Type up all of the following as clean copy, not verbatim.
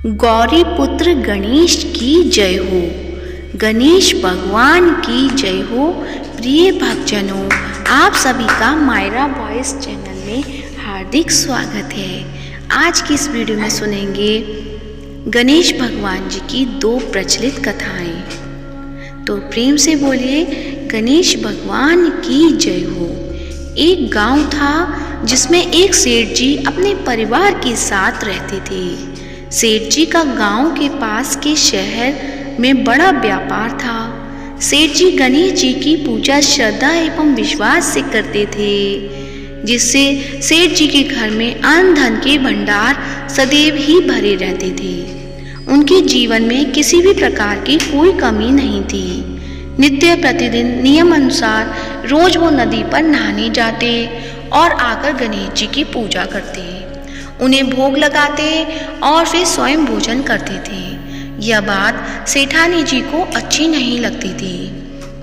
गौरी पुत्र गणेश की जय हो। गणेश भगवान की जय हो। प्रिय भक्तजनों, आप सभी का मायरा वॉइस चैनल में हार्दिक स्वागत है। आज की इस वीडियो में सुनेंगे गणेश भगवान जी की दो प्रचलित कथाएं। तो प्रेम से बोलिए गणेश भगवान की जय हो। एक गांव था जिसमें एक सेठ जी अपने परिवार के साथ रहते थे। सेठ जी का गांव के पास के शहर में बड़ा व्यापार था। सेठ जी गणेश जी की पूजा श्रद्धा एवं विश्वास से करते थे, जिससे सेठ जी के घर में अन्न धन के भंडार सदैव ही भरे रहते थे। उनके जीवन में किसी भी प्रकार की कोई कमी नहीं थी। नित्य प्रतिदिन नियम अनुसार रोज वो नदी पर नहाने जाते और आकर गणेश जी की पूजा करते, उन्हें भोग लगाते और फिर स्वयं भोजन करते थे। यह बात सेठानी जी को अच्छी नहीं लगती थी।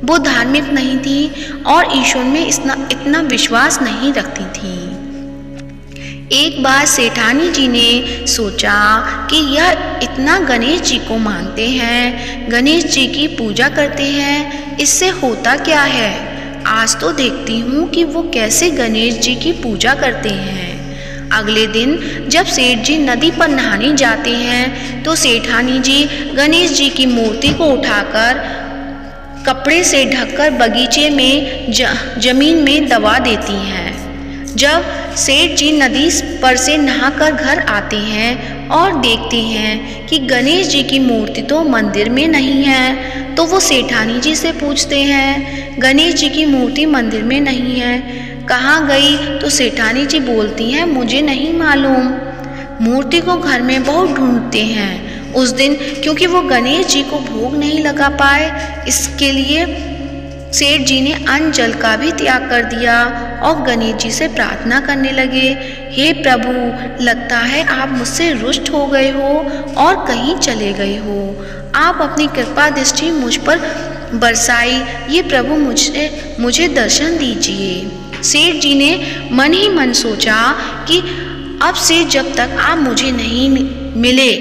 वो धार्मिक नहीं थी और ईश्वर में इतना विश्वास नहीं रखती थी। एक बार सेठानी जी ने सोचा कि यह इतना गणेश जी को मानते हैं, गणेश जी की पूजा करते हैं, इससे होता क्या है। आज तो देखती हूँ कि वो कैसे गणेश जी की पूजा करते हैं। अगले दिन जब सेठ जी नदी पर नहाने जाते हैं तो सेठानी जी गणेश जी की मूर्ति को उठाकर कपड़े से ढककर बगीचे में जमीन में दबा देती हैं। जब सेठ जी नदी पर से नहाकर घर आते हैं और देखते हैं कि गणेश जी की मूर्ति तो मंदिर में नहीं है, तो वो सेठानी जी से पूछते हैं, गणेश जी की मूर्ति मंदिर में नहीं है, कहाँ गई? तो सेठानी जी बोलती हैं, मुझे नहीं मालूम। मूर्ति को घर में बहुत ढूंढते हैं। उस दिन क्योंकि वो गणेश जी को भोग नहीं लगा पाए, इसके लिए सेठ जी ने अन्न जल का भी त्याग कर दिया और गणेश जी से प्रार्थना करने लगे, हे प्रभु, लगता है आप मुझसे रुष्ट हो गए हो और कहीं चले गए हो। आप अपनी कृपा दृष्टि मुझ पर बरसाई, ये प्रभु मुझे दर्शन दीजिए। सेठ जी ने मन ही मन सोचा कि अब से जब तक आप मुझे नहीं मिले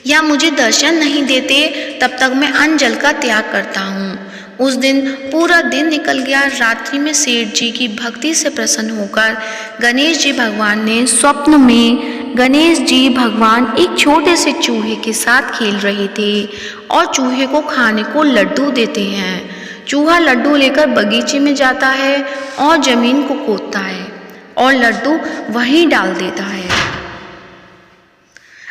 या मुझे दर्शन नहीं देते, तब तक मैं अन्न जल का त्याग करता हूँ। उस दिन पूरा दिन निकल गया। रात्रि में सेठ जी की भक्ति से प्रसन्न होकर गणेश जी भगवान ने स्वप्न में गणेश जी भगवान एक छोटे से चूहे के साथ खेल रहे थे और चूहे को खाने को लड्डू देते हैं। चूहा लड्डू लेकर बगीचे में जाता है और जमीन को खोदता है और लड्डू वहीं डाल देता है।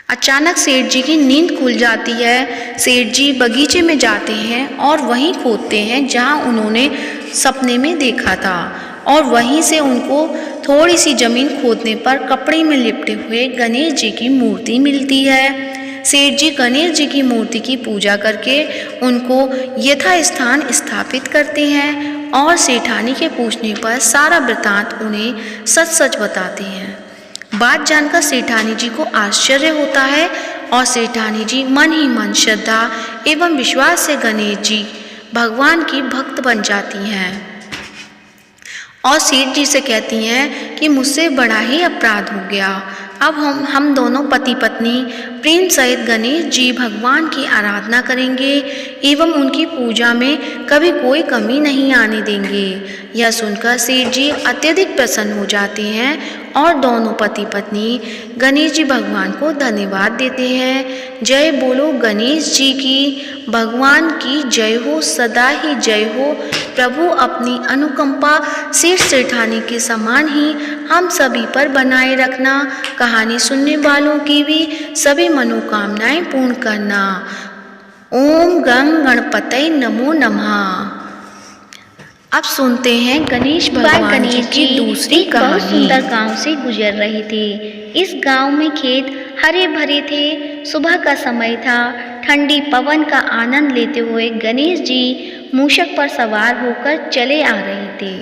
अचानक सेठ जी की नींद खुल जाती है। सेठ जी बगीचे में जाते हैं और वहीं खोदते हैं जहां उन्होंने सपने में देखा था, और वहीं से उनको थोड़ी सी जमीन खोदने पर कपड़े में लिपटे हुए गणेश जी की मूर्ति मिलती है। सेठ जी गणेश जी की मूर्ति की पूजा करके उनको यथास्थान स्थापित करते हैं और सेठानी के पूछने पर सारा वृतांत उन्हें सच सच बताते हैं। बात जानकर सेठानी जी को आश्चर्य होता है और सेठानी जी मन ही मन श्रद्धा एवं विश्वास से गणेश जी भगवान की भक्त बन जाती हैं और सेठ जी से कहती हैं कि मुझसे बड़ा ही अपराध हो गया। अब हम दोनों पति पत्नी प्रेम सहित गणेश जी भगवान की आराधना करेंगे एवं उनकी पूजा में कभी कोई कमी नहीं आने देंगे। यह सुनकर सेठ जी अत्यधिक प्रसन्न हो जाते हैं और दोनों पति पत्नी गणेश जी भगवान को धन्यवाद देते हैं। जय बोलो गणेश जी की, भगवान की जय हो, सदा ही जय हो। प्रभु अपनी अनुकंपा सेठ सेठानी के समान ही हम सभी पर बनाए रखना। कहानी सुनने वालों की भी सभी मनोकामनाएं पूर्ण करना। ओम गं गणपतये नमो नमः। अब सुनते हैं गणेश भगवान जी की दूसरी कहानी। बहुत सुंदर गांव से गुजर रहे थे। इस गांव में खेत हरे भरे थे। सुबह का समय था। ठंडी पवन का आनंद लेते हुए गणेश जी मूषक पर सवार होकर चले आ रहे थे।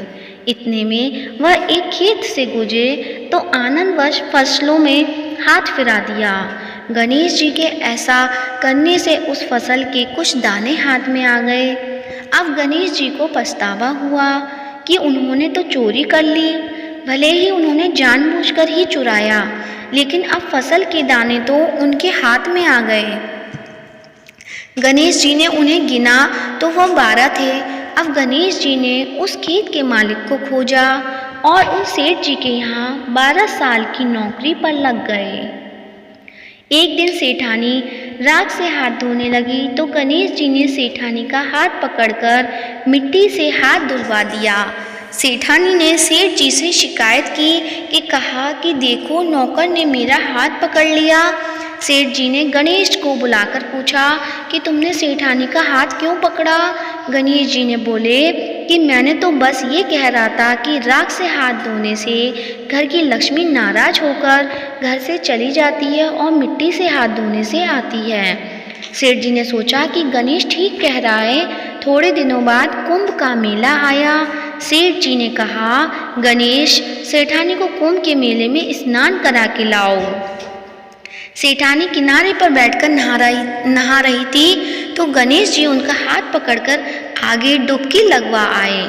इतने में वह एक खेत से गुजरे तो आनंदवश फसलों में हाथ फिरा दिया। गणेश जी के ऐसा करने से उस फसल के कुछ दाने हाथ में आ गए। अब गणेश जी को पछतावा हुआ कि उन्होंने तो चोरी कर ली। भले ही उन्होंने जानबूझकर ही चुराया, लेकिन अब फसल के दाने तो उनके हाथ में आ गए। गणेश जी ने उन्हें गिना तो वह 12 थे। अब गणेश जी ने उस खेत के मालिक को खोजा और उन सेठ जी के यहाँ 12 साल की नौकरी पर लग गए। एक दिन सेठानी राख से हाथ धोने लगी तो गणेश जी ने सेठानी का हाथ पकड़कर मिट्टी से हाथ धुलवा दिया। सेठानी ने सेठ जी से शिकायत की कि कहा कि देखो नौकर ने मेरा हाथ पकड़ लिया। सेठ जी ने गणेश को बुलाकर पूछा कि तुमने सेठानी का हाथ क्यों पकड़ा। गणेश जी ने बोले कि मैंने तो बस ये कह रहा था कि राख से हाथ धोने से घर की लक्ष्मी नाराज होकर घर से चली जाती है और मिट्टी से हाथ धोने से आती है। सेठ जी ने सोचा कि गणेश ठीक कह रहा है। थोड़े दिनों बाद कुंभ का मेला आया। सेठ जी ने कहा, गणेश, सेठानी को कुंभ के मेले में स्नान करा के लाओ। सेठानी किनारे पर बैठकर नहा रही थी तो गणेश जी उनका हाथ पकड़कर आगे डुबकी लगवा आए।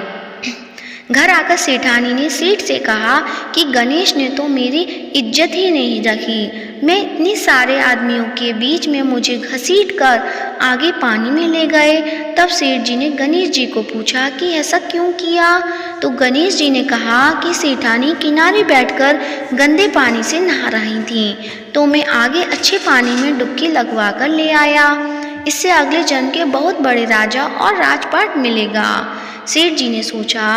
घर आकर सेठानी ने सेठ से कहा कि गणेश ने तो मेरी इज्जत ही नहीं रखी। मैं इतने सारे आदमियों के बीच में मुझे घसीटकर आगे पानी में ले गए। तब सेठ जी ने गणेश जी को पूछा कि ऐसा क्यों किया। तो गणेश जी ने कहा कि सेठानी किनारे बैठकर गंदे पानी से नहा रही थी तो मैं आगे अच्छे पानी में डुबकी लगवा कर ले आया। इससे अगले जन्म के बहुत बड़े राजा और राजपाट मिलेगा। सेठ जी ने सोचा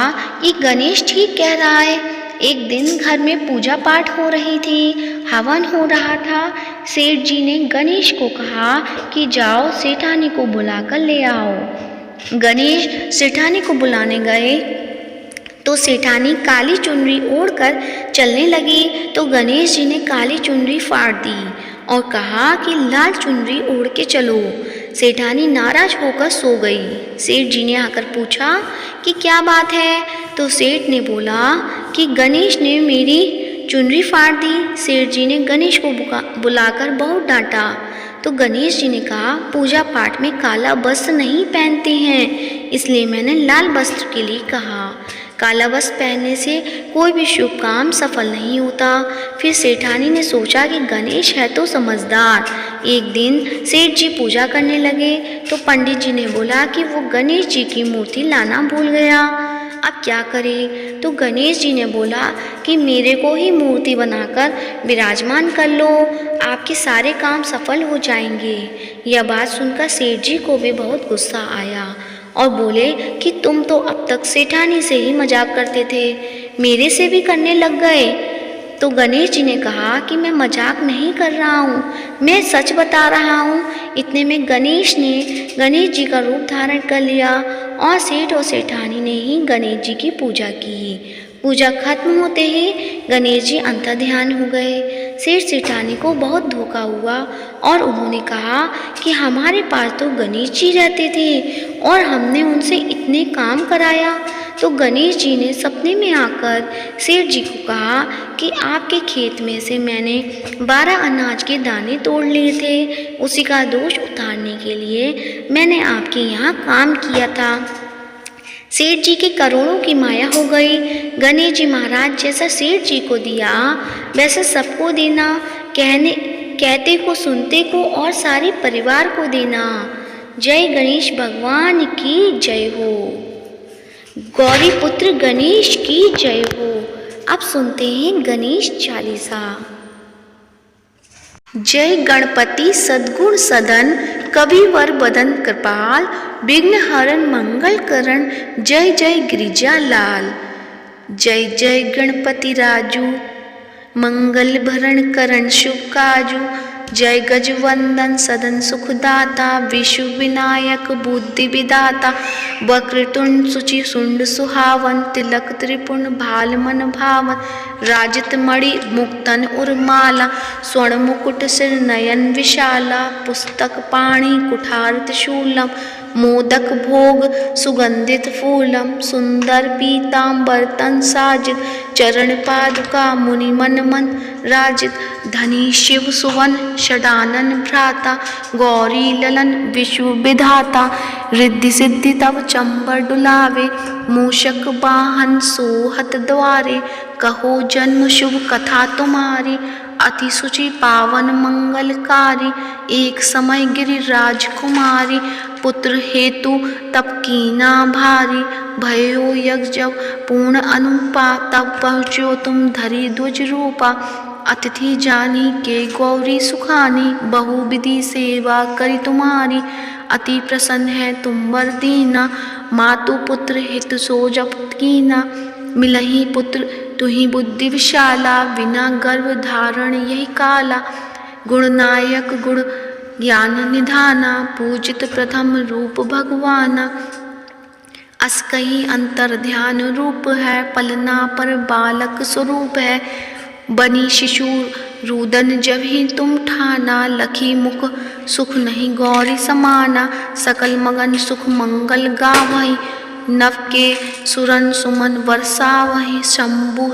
कि गणेश ठीक कह रहा है। एक दिन घर में पूजा पाठ हो रही थी, हवन हो रहा था। सेठ जी ने गणेश को कहा कि जाओ सेठानी को बुलाकर ले आओ। गणेश सेठानी को बुलाने गए तो सेठानी काली चुनरी ओढ़कर चलने लगी तो गणेश जी ने काली चुनरी फाड़ दी और कहा कि लाल चुनरी ओढ़ के चलो। सेठानी नाराज होकर सो गई। सेठ जी ने आकर पूछा कि क्या बात है। तो सेठ ने बोला कि गणेश ने मेरी चुनरी फाड़ दी। सेठ जी ने गणेश को बुलाकर बहुत डांटा तो गणेश जी ने कहा, पूजा पाठ में काला वस्त्र नहीं पहनते हैं, इसलिए मैंने लाल वस्त्र के लिए कहा। काला वस्त्र पहनने से कोई भी शुभ काम सफल नहीं होता। फिर सेठानी ने सोचा कि गणेश है तो समझदार। एक दिन सेठ जी पूजा करने लगे तो पंडित जी ने बोला कि वो गणेश जी की मूर्ति लाना भूल गया। अब क्या करे। तो गणेश जी ने बोला कि मेरे को ही मूर्ति बनाकर विराजमान कर लो, आपके सारे काम सफल हो जाएंगे। यह बात सुनकर सेठ जी को भी बहुत गुस्सा आया और बोले कि तुम तो अब तक सेठानी से ही मजाक करते थे, मेरे से भी करने लग गए। तो गणेश जी ने कहा कि मैं मजाक नहीं कर रहा हूँ, मैं सच बता रहा हूँ। इतने में गणेश ने गणेश जी का रूप धारण कर लिया और सेठ और सेठानी ने ही गणेश जी की पूजा की। पूजा खत्म होते ही गणेश जी अंतर्ध्यान हो गए। सेठ सेठानी को बहुत धोखा हुआ और उन्होंने कहा कि हमारे पास तो गणेश जी रहते थे और हमने उनसे इतने काम कराया। तो गणेश जी ने सपने में आकर सेठ जी को कहा कि आपके खेत में से मैंने 12 अनाज के दाने तोड़ लिए थे, उसी का दोष उतारने के लिए मैंने आपके यहाँ काम किया था। सेठ जी की करोड़ों की माया हो गई। गणेश जी महाराज जैसा सेठ जी को दिया वैसा सबको देना, कहते को सुनते को और सारे परिवार को देना। जय गणेश भगवान की जय हो, गौरी पुत्र गणेश की जय हो। अब सुनते हैं गणेश चालीसा। जय गणपति सद्गुण सदन, कविवर बदन कृपाल, विघ्न हरण मंगल करण, जय जय गिरिजा लाल। जय जय गणपति राजू, मंगल भरण करण शुभ काजू। जय गजवंदन सदन सुखदाता, विशु विनायक बुद्धि विदाता। वक्रतुंड सुचि सुंड सुहावन, तिलक त्रिपुण भाल मन भावन। राजित मणि मुक्तन उर्माला, स्वर्ण मुकुट सिर नयन विशाला। पुस्तक पाणि कुठार त्रिशूलम, मोदक भोग सुगंधित फूलम सुंदर पीतांबर तन साजित चरण पादुका मुनि मन मन राजित धनी शिव सुवन षडानन भ्राता गौरी ललन विश्व विधाता रिद्धि सिद्धि तब चंबर डुलावे मूषक वाहन सोहत द्वारे कहो जन्म शुभ कथा तुम्हारी अति सुचि पावन मंगलकारी एक समय गिरिराज कुमारी पुत्र हेतु तप कीना भारी भयो यज्ञ जब पूर्ण अनुपा तब पहुँचो तुम धरी ध्वज रूपा अतिथि जानी के गौरी सुखानी बहु विधि सेवा करी तुम्हारी अति प्रसन्न है तुम वर दीना मातु पुत्र हित सो जप कीना मिलही पुत्र तुही बुद्धि विशाला बिना गर्भ धारण यही काला गुणनायक गुण ज्ञान निधाना पूजित प्रथम रूप भगवाना अस कहीं अंतर ध्यान रूप है पलना पर बालक स्वरूप है बनी शिशु रुदन जब ही तुम ठाना लखी मुख सुख नहीं गौरी समाना सकल मगन सुख मंगल गावही नव के सुरन सुमन वर्षा वही शंभु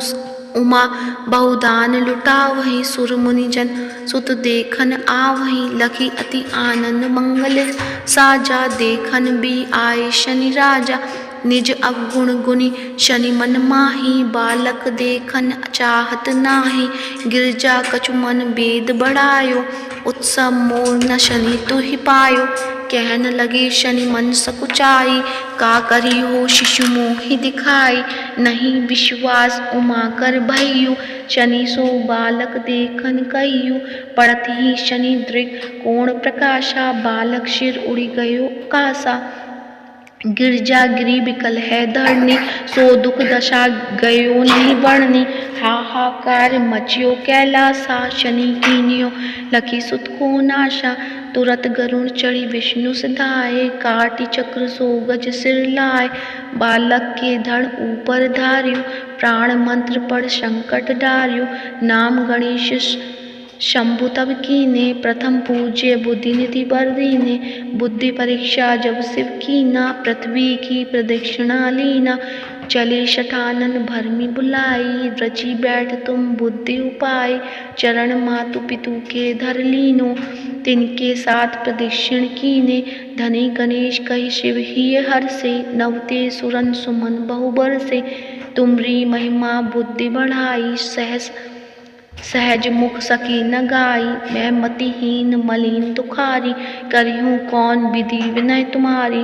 उमा बहुदान लुटा वही सुर मुनिजन सुत देखन आवही लखी अति आनंद मंगल साजा देखन भी आए शनि राजा निज अवगुण गुणी शनि मन माही बालक देखन चाहत नाही गिरजा कछु मन वेद बढ़ायो उत्सव मोर न शनि तु ही पायो कहन लगे शनि मन सकुचाई का करी हो शिशु मोहि दिखाई नहीं विश्वास उमा कर भयु शनि सो बालक देखन कहियु पड़त ही शनि दृग कोण प्रकाशा बालक सिर उड़ी गयो कासा गिरजा गिरी विकल है धरनी सो दुख दशा गयो नहीं वर्णनी हाहाकार मचियो कैलासा शनि कीनियो लखी सुत को नाशा तुरत गरुण चढ़ी विष्णु सिधाए काटी चक्र सो गज सिर लाए बालक के धड़ ऊपर धार्यो प्राण मंत्र पढ़ संकट डार्यो नाम गणेश शंभु तब कीने प्रथम पूज्य बुद्धि निधि बर दीने बुद्धि परीक्षा जब शिव कीना पृथ्वी की प्रदक्षिणा लीना चले शठानन भरमी बुलाई रची बैठ तुम बुद्धि उपाय चरण मातु पितु के धर लीनो तिनके साथ प्रदक्षिण कीने धनी गणेश कही शिव ही हर से नवते सुरन सुमन बहुबर से तुमरी महिमा बुद्धि बढ़ाई सहज मुख सकी न गाई मैं मतिहीन मलिन तुखारी करिहूँ कौन विधि विनय तुम्हारी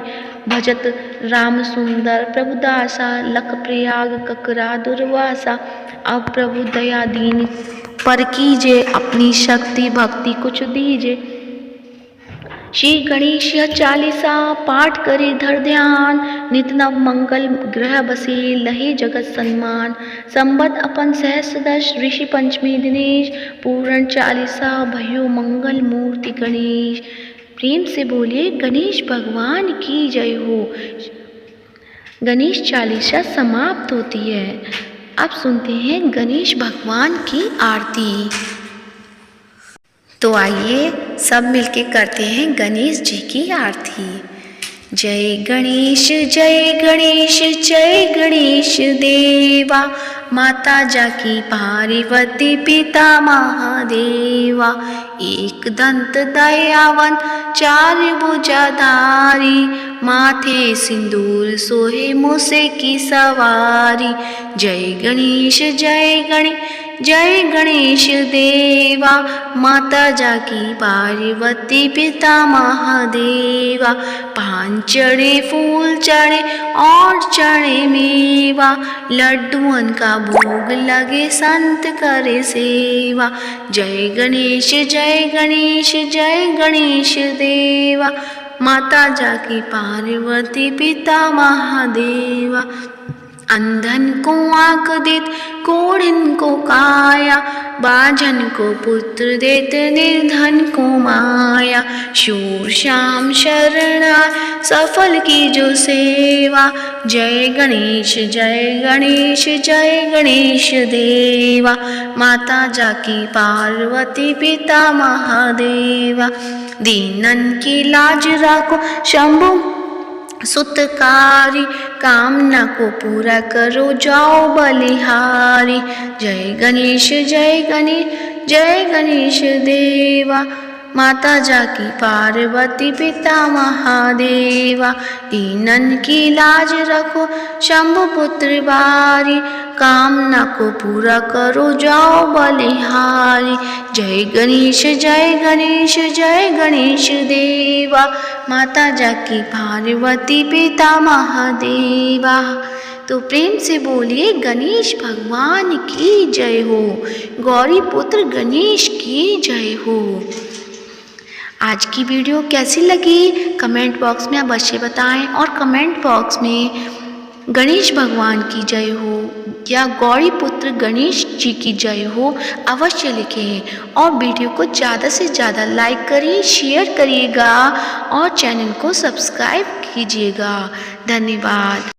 भजत राम सुंदर प्रभुदासा लख प्रयाग ककरा दुर्वासा अब प्रभु दया दीन पर कीजे अपनी शक्ति भक्ति कुछ दीजे श्री गणेश चालीसा पाठ करे धर ध्यान नित नव मंगल ग्रह बसे लहे जगत सम्मान संबत अपन सहस्रदश ऋषि पंचमी दिनेश पूर्ण चालीसा भयो मंगल मूर्ति गणेश प्रेम से बोलिए गणेश भगवान की जय हो। गणेश चालीसा समाप्त होती है। अब सुनते हैं गणेश भगवान की आरती। तो आइए सब मिलके करते हैं गणेश जी की आरती। जय गणेश जय गणेश देवा माता जाकी पार्वती पिता महादेवा एक दंत दयावन चार भुजाधारी माथे सिंदूर सोहे मूसे की सवारी जय गणेश देवा माता जाकी पार्वती पिता महादेवा पान चढ़े फूल चढ़े और चढ़े मेवा लड्डुअन का भोग लगे संत करे सेवा जय गणेश देवा माता जाकी पार्वती पिता महादेवा अंधन को आँख देत कोढ़िन को काया बाझन को पुत्र देत निर्धन को माया शूर श्याम शरणा सफल की जो सेवा जय गणेश देवा माता जाकी पार्वती पिता महादेवा दीनन की लाज राखो शंभु सुतकारी, कामना को पूरा करो जाओ बलिहारी। जय गणेश जय गणेश जय गणेश देवा, माता जाकी पार्वती पिता महादेवा। दीनन की लाज रखो शंभु पुत्र बारी, कामना को पूरा करो जाओ बलिहारी। जय गणेश जय गणेश जय गणेश देवा, माता जाकी पार्वती पिता महादेवा। तो प्रेम से बोलिए गणेश भगवान की जय हो, गौरी पुत्र गणेश की जय हो। आज की वीडियो कैसी लगी कमेंट बॉक्स में अवश्य बताएं, और कमेंट बॉक्स में गणेश भगवान की जय हो या गौरी पुत्र गणेश जी की जय हो अवश्य लिखें। और वीडियो को ज़्यादा से ज़्यादा लाइक करिए, शेयर करिएगा और चैनल को सब्सक्राइब कीजिएगा। धन्यवाद।